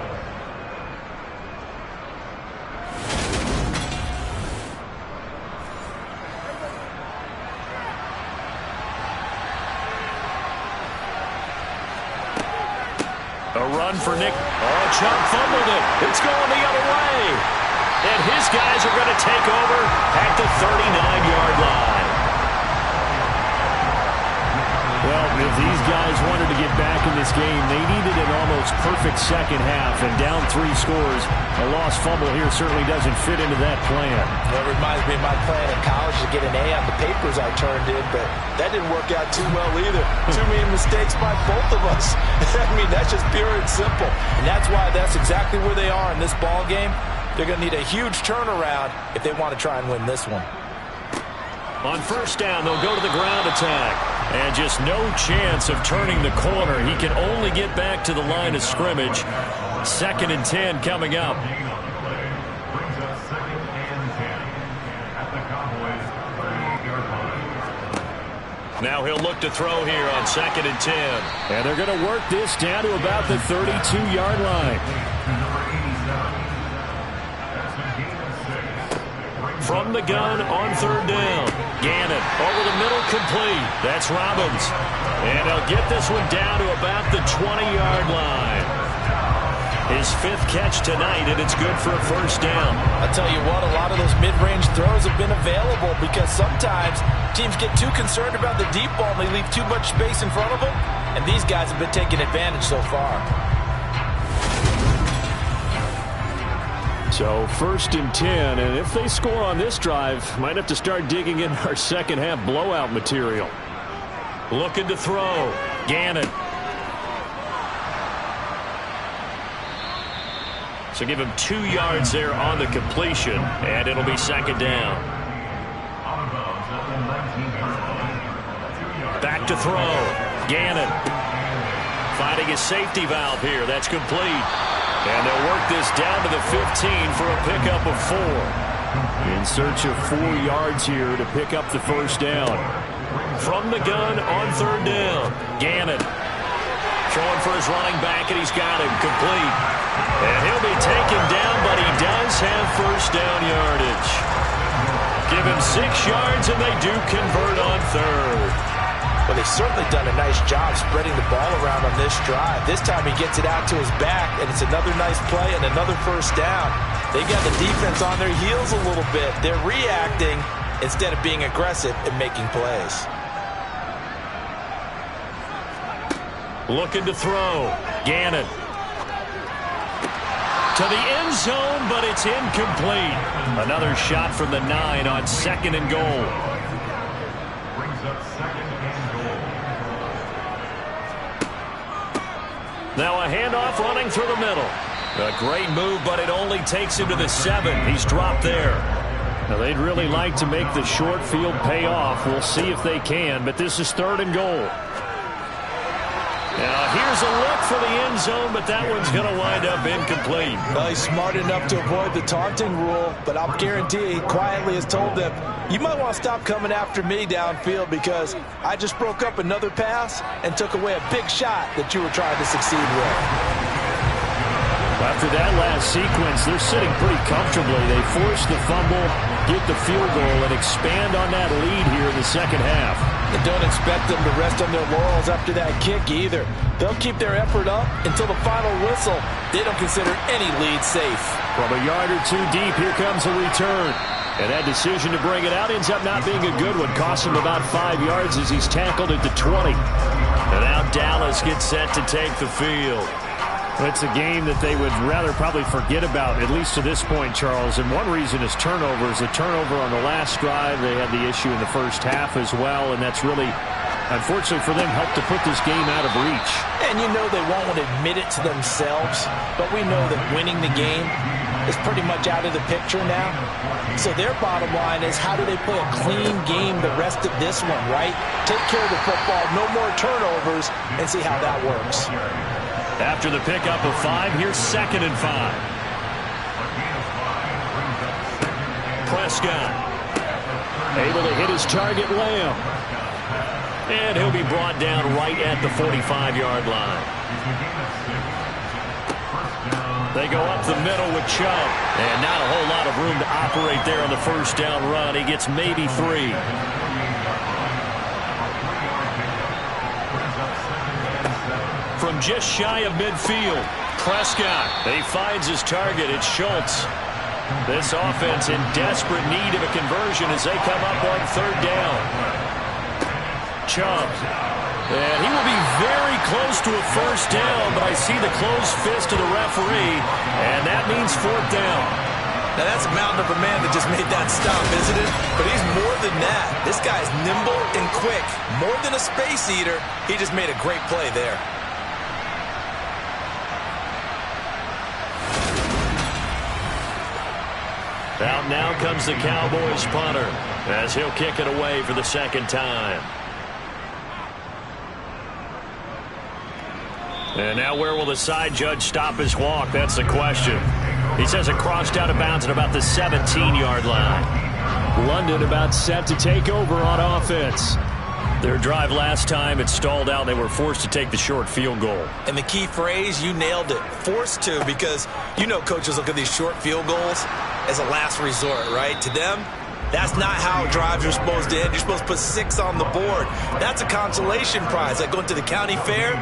A run for Nick. Oh, Chubb fumbled it. It's going the other way. And his guys are going to take over at the 39-yard line. Well, if these guys wanted to get back in this game, they needed an almost perfect second half, and down 3 scores. A lost fumble here certainly doesn't fit into that plan. That reminds me of my plan in college to get an A on the papers I turned in, but that didn't work out too well either. Too many mistakes by both of us. I mean, that's just pure and simple. And that's why that's exactly where they are in this ball game. They're going to need a huge turnaround if they want to try and win this one. On 1st down, they'll go to the ground attack. And just no chance of turning the corner. He can only get back to the line of scrimmage. 2nd and 10 coming up. Brings up 2nd and 10 at the Cowboys 30-yard line. Now he'll look to throw here on 2nd and 10. And they're going to work this down to about the 32-yard line. Number 87. That's a gain of 6. From the gun on 3rd down. Gannon over the middle, complete. That's Robbins. And he'll get this one down to about the 20-yard line. His 5th catch tonight, and it's good for a 1st down. I'll tell you what, a lot of those mid-range throws have been available because sometimes teams get too concerned about the deep ball and they leave too much space in front of them, and these guys have been taking advantage so far. So 1st and 10, and if they score on this drive, might have to start digging in our second half blowout material. Looking to throw. Gannon. So give him 2 yards there on the completion, and it'll be 2nd down. Back to throw. Gannon. Finding his safety valve here. That's complete. And they'll work this down to the 15 for a pickup of 4. In search of 4 yards here to pick up the 1st down. From the gun on 3rd down. Gannon. Throwing for his running back, and he's got him complete. And he'll be taken down, but he does have 1st down yardage. Give him 6 yards, and they do convert on 3rd. Well, they've certainly done a nice job spreading the ball around on this drive. This time he gets it out to his back, and it's another nice play and another 1st down. They got the defense on their heels a little bit. They're reacting instead of being aggressive and making plays. Looking to throw. Gannon. To the end zone, but it's incomplete. Another shot from the 9 on 2nd and goal. Brings up 2nd and goal. Now a handoff running through the middle. A great move, but it only takes him to the 7. He's dropped there. Now they'd really like to make the short field pay off. We'll see if they can, but this is 3rd and goal. Now here's a look for the end zone, but that one's going to wind up incomplete. Well, he's smart enough to avoid the taunting rule, but I'll guarantee he quietly has told them, you might want to stop coming after me downfield because I just broke up another pass and took away a big shot that you were trying to succeed with. After that last sequence, they're sitting pretty comfortably. They force the fumble, get the field goal, and expand on that lead here in the 2nd half. And don't expect them to rest on their laurels after that kick either. They'll keep their effort up until the final whistle. They don't consider any lead safe. From a yard or 2 deep, here comes a return. And that decision to bring it out ends up not being a good one. Costs him about 5 yards as he's tackled at the 20. And now Dallas gets set to take the field. It's a game that they would rather probably forget about, at least to this point, Charles. And one reason is turnovers. The turnover on the last drive, they had the issue in the 1st half as well, and that's really, unfortunately for them, helped to put this game out of reach. And you know they won't admit it to themselves, but we know that winning the game is pretty much out of the picture now. So their bottom line is, how do they play a clean game the rest of this one, right? Take care of the football, no more turnovers, and see how that works. After the pickup of 5, here's 2nd and 5. Prescott. Able to hit his target, Lamb. And he'll be brought down right at the 45-yard line. They go up the middle with Chubb. And not a whole lot of room to operate there on the 1st down run. He gets maybe 3. From just shy of midfield, Prescott. He finds his target. It's Schultz. This offense in desperate need of a conversion as they come up on 3rd down. Chubb. And he will be very close to a 1st down, but I see the closed fist of the referee, and that means 4th down. Now that's a mountain of a man that just made that stop, isn't it? But he's more than that. This guy's nimble and quick. More than a space eater. He just made a great play there. Out now comes the Cowboys punter as he'll kick it away for the 2nd time. And now where will the side judge stop his walk? That's the question. He says it crossed out of bounds at about the 17-yard line. London about set to take over on offense. Their drive last time, it stalled out. They were forced to take the short field goal. And the key phrase, you nailed it, forced to, because you know coaches look at these short field goals as a last resort, right? To them, that's not how drives are supposed to end. You're supposed to put 6 on the board. That's a consolation prize. Like going to the county fair,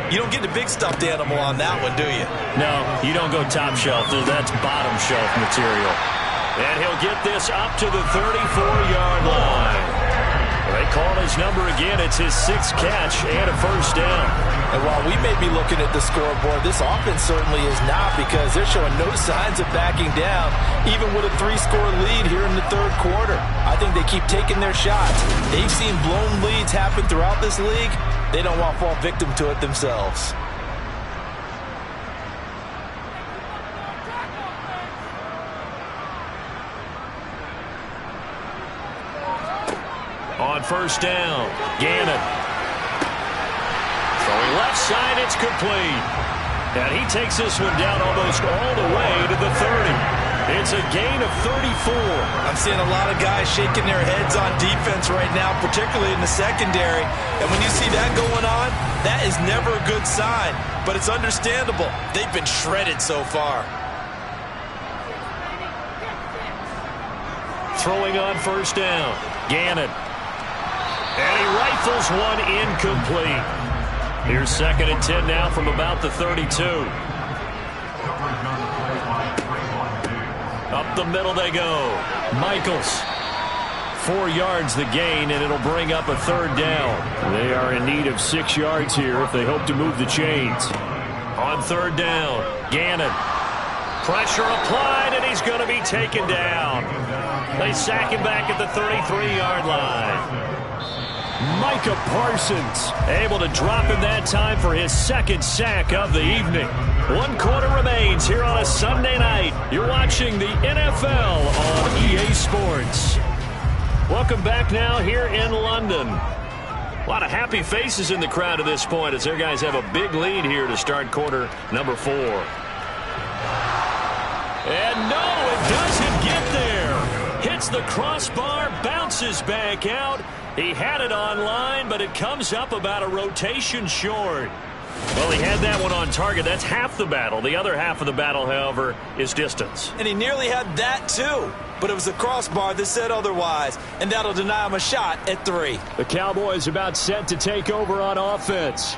you don't get the big stuffed animal on that one, do you? No, you don't go top shelf. That's bottom shelf material. And he'll get this up to the 34-yard line. They call his number again. It's his 6th catch and a first down. And while we may be looking at the scoreboard, this offense certainly is not, because they're showing no signs of backing down, even with a 3-score lead here in the third quarter. I think they keep taking their shots. They've seen blown leads happen throughout this league. They don't want to fall victim to it themselves. On first down, Gannon. Throwing left side, it's complete. And he takes this one down almost all the way to the 30. It's a gain of 34. I'm seeing a lot of guys shaking their heads on defense right now, particularly in the secondary. And when you see that going on, that is never a good sign. But it's understandable. They've been shredded so far. Throwing on first down, Gannon. And he rifles one incomplete. Here's 2nd and 10 now from about the 32. Up the middle they go. Michaels. 4 yards the gain, and it'll bring up a 3rd down. They are in need of 6 yards here if they hope to move the chains. On 3rd down, Gannon. Pressure applied, and he's going to be taken down. They sack him back at the 33-yard line. Micah Parsons able to drop him that time for his 2nd sack of the evening. 1 quarter remains here on a Sunday night. You're watching the NFL on EA Sports. Welcome back now here in London. A lot of happy faces in the crowd at this point as their guys have a big lead here to start quarter number 4. And no, it doesn't get there. Hits the crossbar, bounces back out. He had it on line, but it comes up about a rotation short. Well, he had that one on target. That's half the battle. The other half of the battle, however, is distance. And he nearly had that, too. But it was the crossbar that said otherwise, and that'll deny him a shot at 3. The Cowboys about set to take over on offense.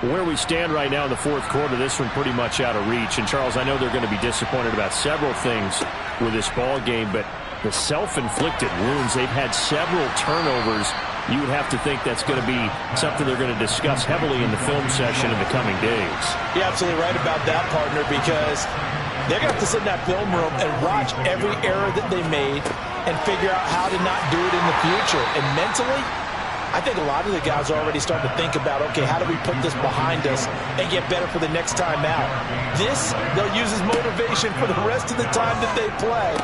Where we stand right now in the 4th quarter, this one pretty much out of reach. And, Charles, I know they're going to be disappointed about several things with this ball game, but the self-inflicted wounds, they've had several turnovers. You would have to think that's going to be something they're going to discuss heavily in the film session in the coming days. You're absolutely right about that, partner, because they're going to have to sit in that film room and watch every error that they made and figure out how to not do it in the future. And mentally, I think a lot of the guys are already starting to think about, okay, how do we put this behind us and get better for the next time out? This, they'll use as motivation for the rest of the time that they play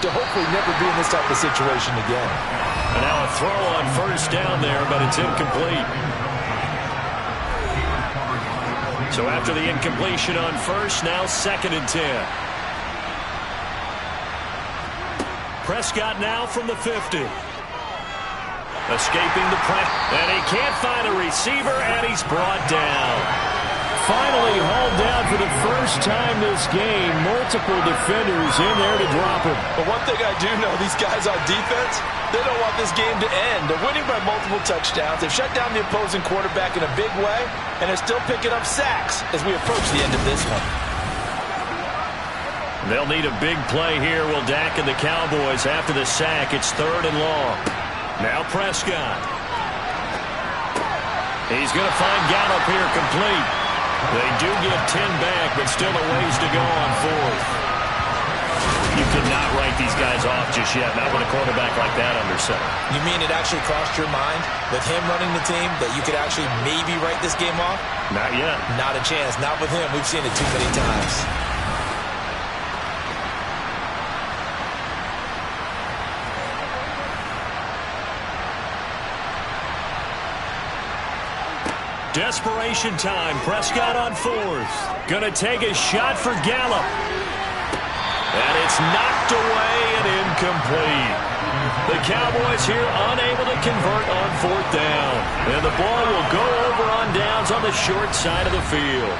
to hopefully never be in this type of situation again. And now a throw on first down there, but it's incomplete. So after the incompletion on first, now 2nd and 10. Prescott now from the 50. Escaping the press, and he can't find a receiver, and he's brought down. Finally hauled down for the first time this game. Multiple defenders in there to drop him. But one thing I do know, these guys on defense, they don't want this game to end. They're winning by multiple touchdowns. They've shut down the opposing quarterback in a big way, and they're still picking up sacks as we approach the end of this one. They'll need a big play here. Will Dak and the Cowboys after the sack. It's 3rd and long. Now Prescott. He's going to find Gallup here complete. They do get 10 back, but still a ways to go on 4th. You could not write these guys off just yet, not with a quarterback like that under center. You mean it actually crossed your mind with him running the team that you could actually maybe write this game off? Not yet. Not a chance. Not with him. We've seen it too many times. Desperation time. Prescott on fourth. Gonna take a shot for Gallup. And it's knocked away and incomplete. The Cowboys here unable to convert on fourth down. And the ball will go over on downs on the short side of the field.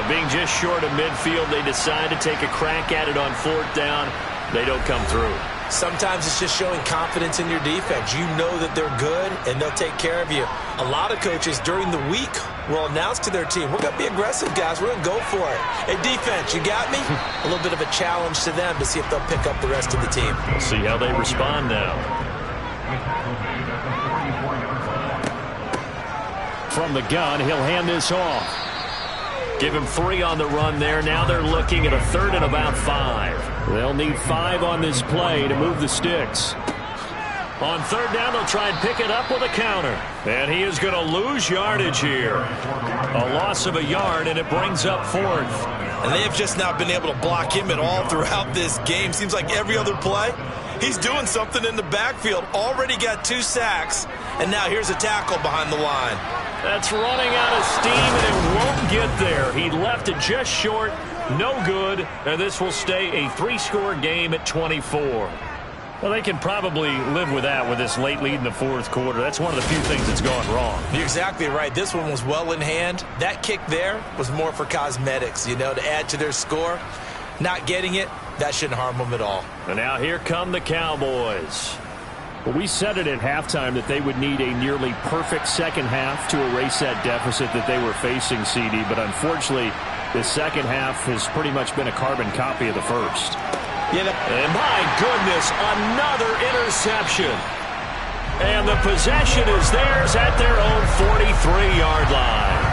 Being just short of midfield, they decide to take a crack at it on fourth down. They don't come through. Sometimes it's just showing confidence in your defense. You know that they're good, and they'll take care of you. A lot of coaches during the week will announce to their team, we're going to be aggressive, guys. We're going to go for it. Hey, defense, you got me? A little bit of a challenge to them to see if they'll pick up the rest of the team. We'll see how they respond now. From the gun, he'll hand this off. Give him 3 on the run there. Now they're looking at a 3rd and about 5. They'll need 5 on this play to move the sticks. On 3rd down, they'll try and pick it up with a counter. And he is going to lose yardage here. A loss of a yard, and it brings up 4th. And they have just not been able to block him at all throughout this game. Seems like every other play, he's doing something in the backfield. Already got 2 sacks, and now here's a tackle behind the line. That's running out of steam, and it won't get there. He left it just short. No good. And this will stay a 3-score game at 24. Well, they can probably live with that with this late lead in the 4th quarter. That's one of the few things that's gone wrong. You're exactly right. This one was well in hand. That kick there was more for cosmetics, to add to their score. Not getting it, that shouldn't harm them at all. And now here come the Cowboys. Well, we said it at halftime that they would need a nearly perfect second half to erase that deficit that they were facing, CD. But unfortunately, the second half has pretty much been a carbon copy of the first. And my goodness, another interception. And the possession is theirs at their own 43-yard line.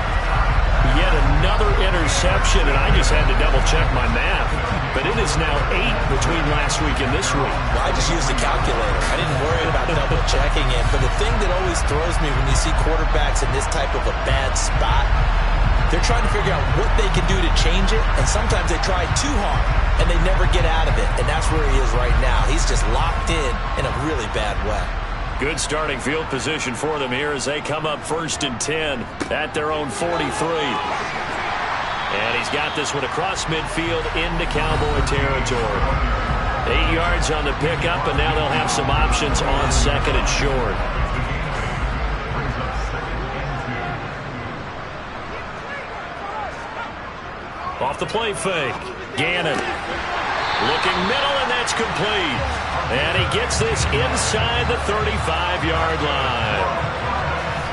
Yet another interception, and I just had to double-check my math. But it is now 8 between last week and this week. Well, I just used the calculator. I didn't worry about double-checking it. But the thing that always throws me when you see quarterbacks in this type of a bad spot, they're trying to figure out what they can do to change it, and sometimes they try too hard, and they never get out of it. And that's where he is right now. He's just locked in a really bad way. Good starting field position for them here as they come up 1st and 10 at their own 43. And he's got this one across midfield into Cowboy territory. 8 yards on the pickup, and now they'll have some options on 2nd and short. Off the play fake. Gannon looking middle, and that's complete. And he gets this inside the 35-yard line.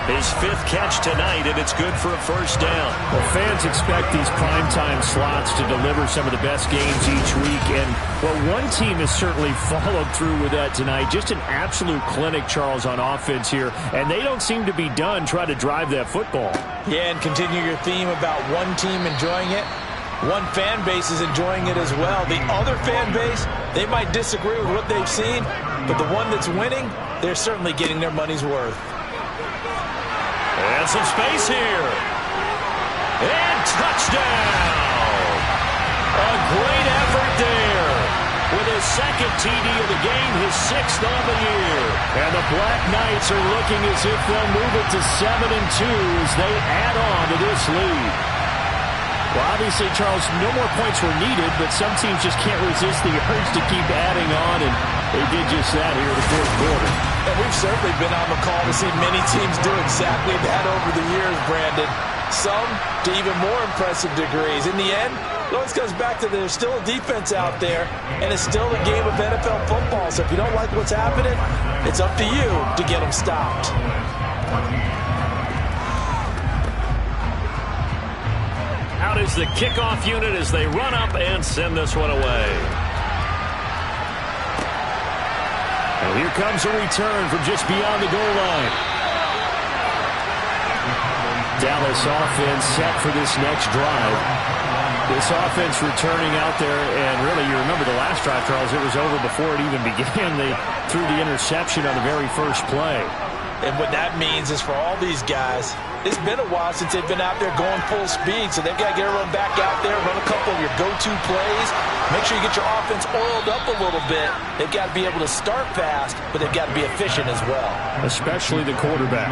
His 5th catch tonight, and it's good for a 1st down. Well, fans expect these primetime slots to deliver some of the best games each week. And, well, one team has certainly followed through with that tonight. Just an absolute clinic, Charles, on offense here. And they don't seem to be done trying to drive that football. Yeah, and continue your theme about one team enjoying it. One fan base is enjoying it as well. The other fan base, they might disagree with what they've seen, but the one that's winning, they're certainly getting their money's worth. And some space here. And touchdown. A great effort there. With his 2nd TD of the game, his 6th on the year. And the BlackKnights are looking as if they'll move it to 7-2 as they add on to this lead. Well, obviously, Charles, no more points were needed, but some teams just can't resist the urge to keep adding on, and they did just that here in the 4th quarter. And we've certainly been on the call to see many teams do exactly that over the years, Brandon. Some to even more impressive degrees. In the end, it always comes back to there's still a defense out there, and it's still a game of NFL football. So if you don't like what's happening, it's up to you to get them stopped. Out is the kickoff unit as they run up and send this one away. And here comes a return from just beyond the goal line. Dallas offense set for this next drive. This offense returning out there, and really, you remember the last drive, Charles, it was over before it even began. They threw the interception on the very first play. And what that means is for all these guys, it's been a while since they've been out there going full speed, so they've got to get everyone back out there, run a couple of your go-to plays, make sure you get your offense oiled up a little bit. They've got to be able to start fast, but they've got to be efficient as well. Especially the quarterback.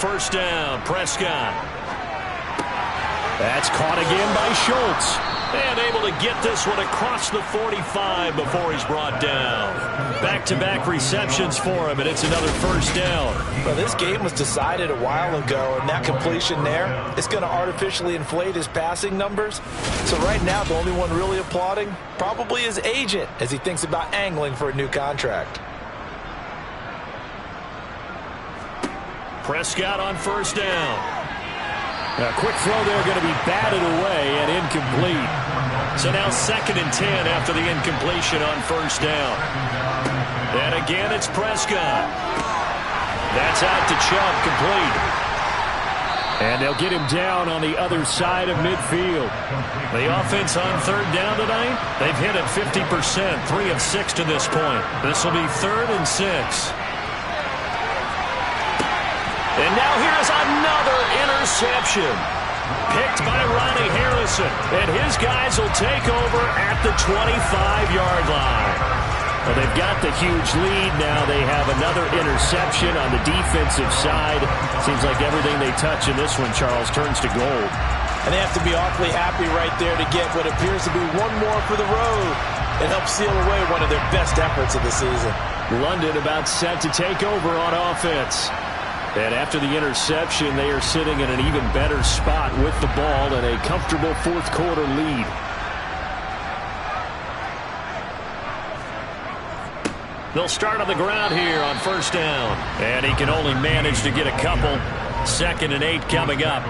first down. Prescott. That's caught again by Schultz. And able to get this one across the 45 before he's brought down. Back-to-back receptions for him, and it's another first down. Well, this game was decided a while ago, and that completion there is going to artificially inflate his passing numbers. So right now, the only one really applauding probably his agent as he thinks about angling for a new contract. Prescott on first down. A quick throw there going to be batted away and incomplete. So now 2nd and 10 after the incompletion on first down. And again, it's Prescott. That's out to Chubb, complete. And they'll get him down on the other side of midfield. The offense on 3rd down tonight, they've hit it 50%, 3 of 6 to this point. This will be 3rd and 6. And now here's another interception. Picked by Ronnie Harrison. And his guys will take over at the 25-yard line. Well, they've got the huge lead now. They have another interception on the defensive side. Seems like everything they touch in this one, Charles, turns to gold. And they have to be awfully happy right there to get what appears to be one more for the road. It helps seal away one of their best efforts of the season. London about set to take over on offense. And after the interception, they are sitting in an even better spot with the ball and a comfortable 4th quarter lead. They'll start on the ground here on first down. And he can only manage to get a couple. 2nd and 8 coming up.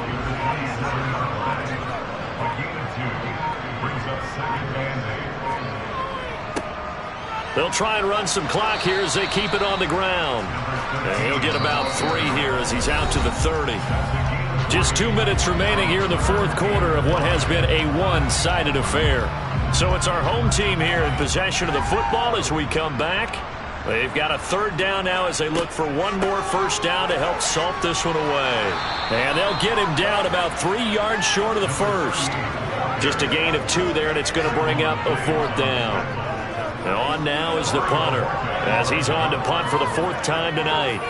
They'll try and run some clock here as they keep it on the ground. And he'll get about 3 here as he's out to the 30. Just 2 minutes remaining here in the 4th quarter of what has been a one-sided affair. So it's our home team here in possession of the football as we come back. They've got a 3rd down now as they look for one more first down to help salt this one away. And they'll get him down about 3 yards short of the first. Just a gain of 2 there, and it's going to bring up a 4th down. And on now is the punter as he's on to punt for the 4th time tonight.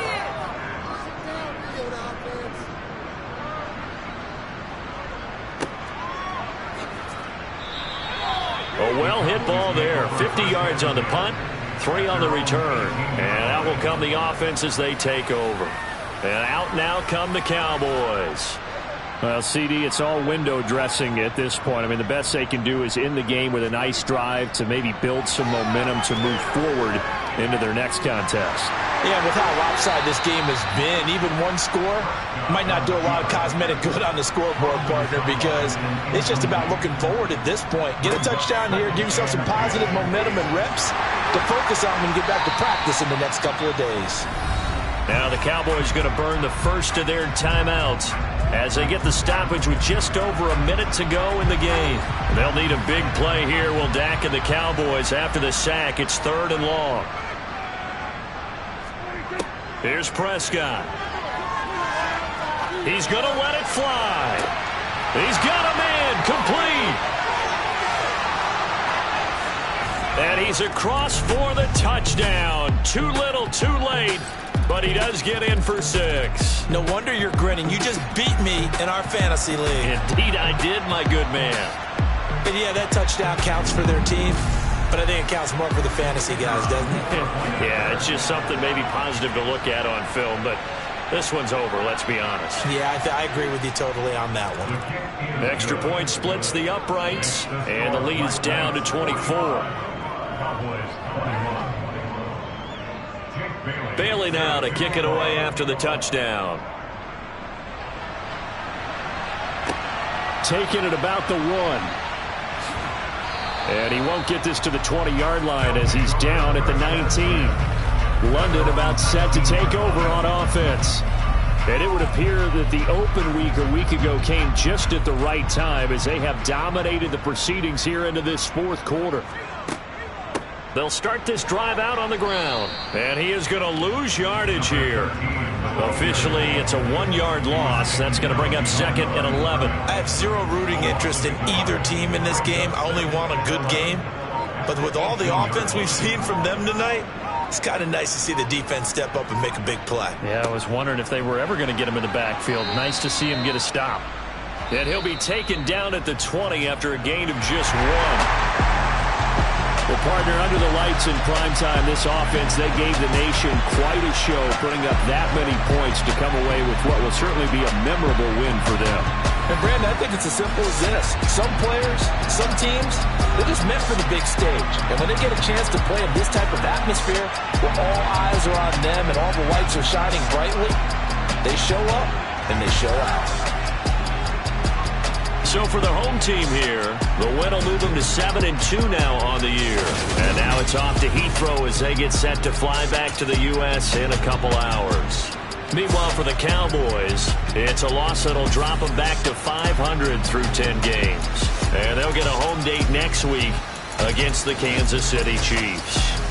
A well-hit ball there. 50 yards on the punt, 3 on the return. And out will come the offense as they take over. And out now come the Cowboys. Well, CD, it's all window dressing at this point. I mean, the best they can do is end the game with a nice drive to maybe build some momentum to move forward into their next contest. Yeah, with how lopsided this game has been, even one score might not do a lot of cosmetic good on the scoreboard, partner, because it's just about looking forward at this point. Get a touchdown here, give yourself some positive momentum and reps to focus on when you get back to practice in the next couple of days. Now the Cowboys going to burn the first of their timeouts as they get the stoppage with just over a minute to go in the game. They'll need a big play here. Will Dak and the Cowboys after the sack. It's 3rd and long. Here's Prescott. He's going to let it fly. He's got a man complete. And he's across for the touchdown. Too little, too late. But he does get in for 6. No wonder you're grinning. You just beat me in our fantasy league. Indeed I did, my good man. And yeah, that touchdown counts for their team, but I think it counts more for the fantasy guys, doesn't it? Yeah, it's just something maybe positive to look at on film, but this one's over, let's be honest. Yeah, I agree with you totally on that one. Extra point splits the uprights, and the lead is down to 24. Bailey now to kick it away after the touchdown. Taking it about the 1. And he won't get this to the 20-yard line as he's down at the 19. London about set to take over on offense. And it would appear that the open week a week ago came just at the right time as they have dominated the proceedings here into this 4th quarter. They'll start this drive out on the ground. And he is going to lose yardage here. Officially, it's a 1-yard loss. That's going to bring up 2nd and 11. I have zero rooting interest in either team in this game. I only want a good game. But with all the offense we've seen from them tonight, It's kind of nice to see the defense step up and make a big play. Yeah, I was wondering if they were ever going to get him in the backfield. Nice to see him get a stop. And he'll be taken down at the 20 after a gain of just 1. Well, partner, under the lights in primetime, this offense, they gave the nation quite a show, putting up that many points to come away with what will certainly be a memorable win for them. And, Brandon, I think it's as simple as this. Some players, some teams, they're just meant for the big stage. And when they get a chance to play in this type of atmosphere, where all eyes are on them and all the lights are shining brightly, they show up and they show out. So for the home team here, the win will move them to 7-2 now on the year. And now it's off to Heathrow as they get set to fly back to the U.S. in a couple hours. Meanwhile, for the Cowboys, it's a loss that'll drop them back to 500 through 10 games. And they'll get a home date next week against the Kansas City Chiefs.